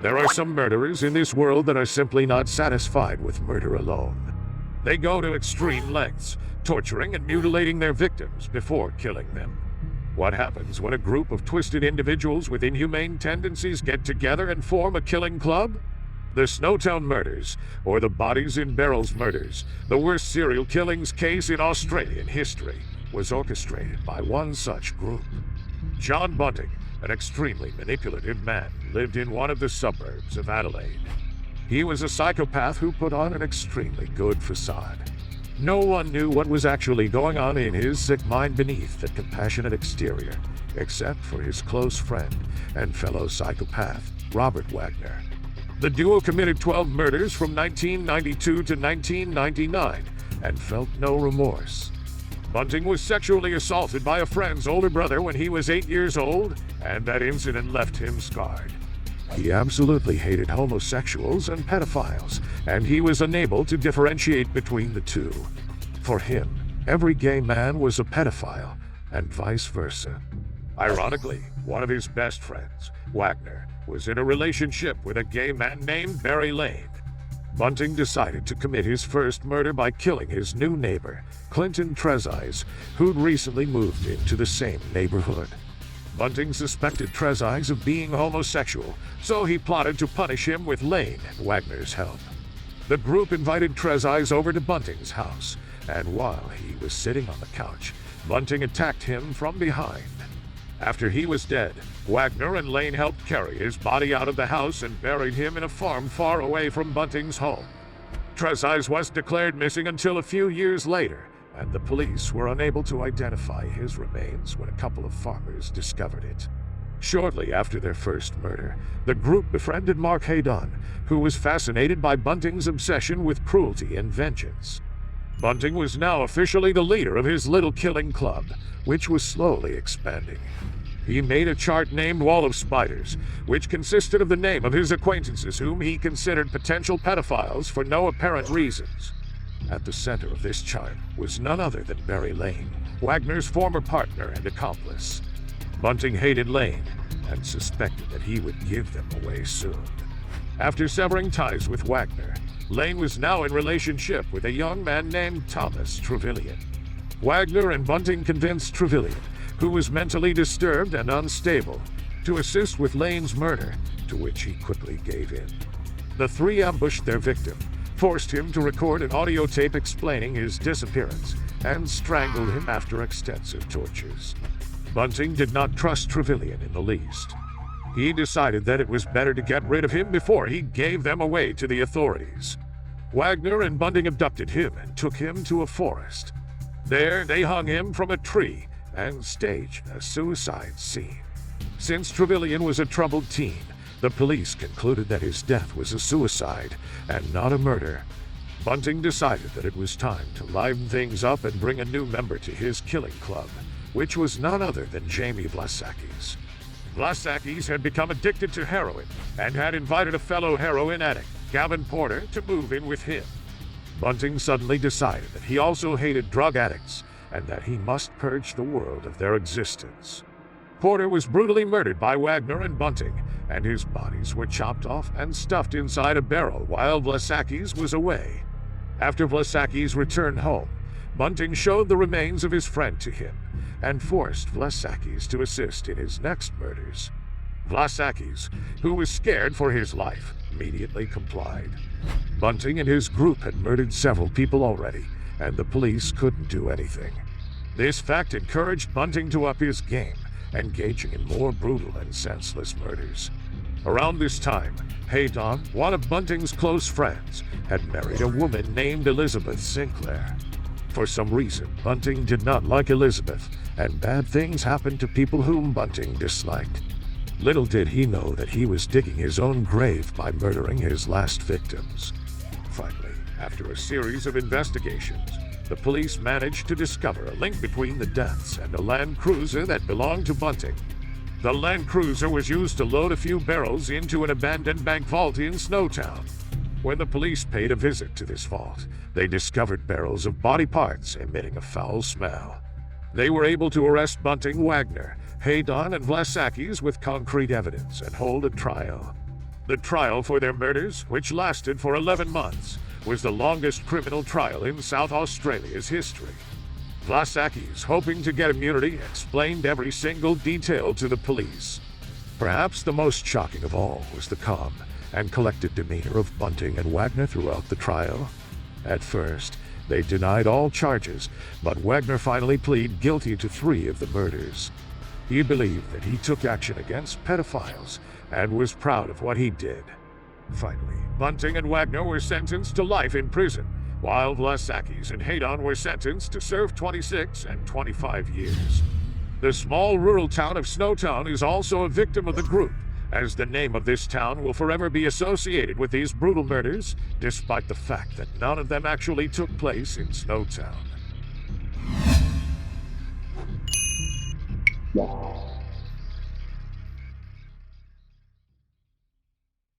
There are some murderers in this world that are simply not satisfied with murder alone. They go to extreme lengths, torturing and mutilating their victims before killing them. What happens when a group of twisted individuals with inhumane tendencies get together and form a killing club? The Snowtown murders, or the Bodies in Barrels murders, the worst serial killings case in Australian history, was orchestrated by one such group. John Bunting, an extremely manipulative man, lived in one of the suburbs of Adelaide. He was a psychopath who put on an extremely good facade. No one knew what was actually going on in his sick mind beneath that compassionate exterior, except for his close friend and fellow psychopath, Robert Wagner. The duo committed 12 murders from 1992 to 1999 and felt no remorse. Bunting was sexually assaulted by a friend's older brother when he was 8 years old, and that incident left him scarred. He absolutely hated homosexuals and pedophiles, and he was unable to differentiate between the two. For him, every gay man was a pedophile, and vice versa. Ironically, one of his best friends, Wagner, was in a relationship with a gay man named Barry Lane. Bunting decided to commit his first murder by killing his new neighbor, Clinton Trezise, who'd recently moved into the same neighborhood. Bunting suspected Trezise of being homosexual, so he plotted to punish him with Lane and Wagner's help. The group invited Trezise over to Bunting's house, and while he was sitting on the couch, Bunting attacked him from behind. After he was dead, Wagner and Lane helped carry his body out of the house and buried him in a farm far away from Bunting's home. Trezise was declared missing until a few years later, and the police were unable to identify his remains when a couple of farmers discovered it. Shortly after their first murder, the group befriended Mark Haydon, who was fascinated by Bunting's obsession with cruelty and vengeance. Bunting was now officially the leader of his little killing club, which was slowly expanding. He made a chart named Wall of Spiders, which consisted of the name of his acquaintances whom he considered potential pedophiles for no apparent reasons. At the center of this chart was none other than Barry Lane, Wagner's former partner and accomplice. Bunting hated Lane and suspected that he would give them away soon. After severing ties with Wagner, Lane was now in relationship with a young man named Thomas Trevelyan. Wagner and Bunting convinced Trevelyan, who was mentally disturbed and unstable, to assist with Lane's murder, to which he quickly gave in. The three ambushed their victim, forced him to record an audio tape explaining his disappearance, and strangled him after extensive tortures. Bunting did not trust Trevelyan in the least. He decided that it was better to get rid of him before he gave them away to the authorities. Wagner and Bunting abducted him and took him to a forest. There, they hung him from a tree and staged a suicide scene. Since Trevelyan was a troubled teen, the police concluded that his death was a suicide and not a murder. Bunting decided that it was time to liven things up and bring a new member to his killing club, which was none other than Jamie Vlasakis. Vlasakis had become addicted to heroin and had invited a fellow heroin addict, Gavin Porter, to move in with him. Bunting suddenly decided that he also hated drug addicts and that he must purge the world of their existence. Porter was brutally murdered by Wagner and Bunting, and his bodies were chopped off and stuffed inside a barrel while Vlasakis was away. After Vlasakis returned home, Bunting showed the remains of his friend to him and forced Vlasakis to assist in his next murders. Vlasakis, who was scared for his life, immediately complied. Bunting and his group had murdered several people already, and the police couldn't do anything. This fact encouraged Bunting to up his game, engaging in more brutal and senseless murders. Around this time, Haydon, one of Bunting's close friends, had married a woman named Elizabeth Sinclair. For some reason, Bunting did not like Elizabeth, and bad things happened to people whom Bunting disliked. Little did he know that he was digging his own grave by murdering his last victims. Finally, after a series of investigations, the police managed to discover a link between the deaths and a Land Cruiser that belonged to Bunting. The Land Cruiser was used to load a few barrels into an abandoned bank vault in Snowtown. When the police paid a visit to this vault, they discovered barrels of body parts emitting a foul smell. They were able to arrest Bunting, Wagner, Haydon, and Vlasakis with concrete evidence and hold a trial. The trial for their murders, which lasted for 11 months, was the longest criminal trial in South Australia's history. Vlasakis, hoping to get immunity, explained every single detail to the police. Perhaps the most shocking of all was the calm and collected demeanor of Bunting and Wagner throughout the trial. At first, they denied all charges, but Wagner finally pleaded guilty to 3 of the murders. He believed that he took action against pedophiles and was proud of what he did. Finally, Bunting and Wagner were sentenced to life in prison, while Vlasakis and Haydon were sentenced to serve 26 and 25 years. The small rural town of Snowtown is also a victim of the group, as the name of this town will forever be associated with these brutal murders, despite the fact that none of them actually took place in Snowtown.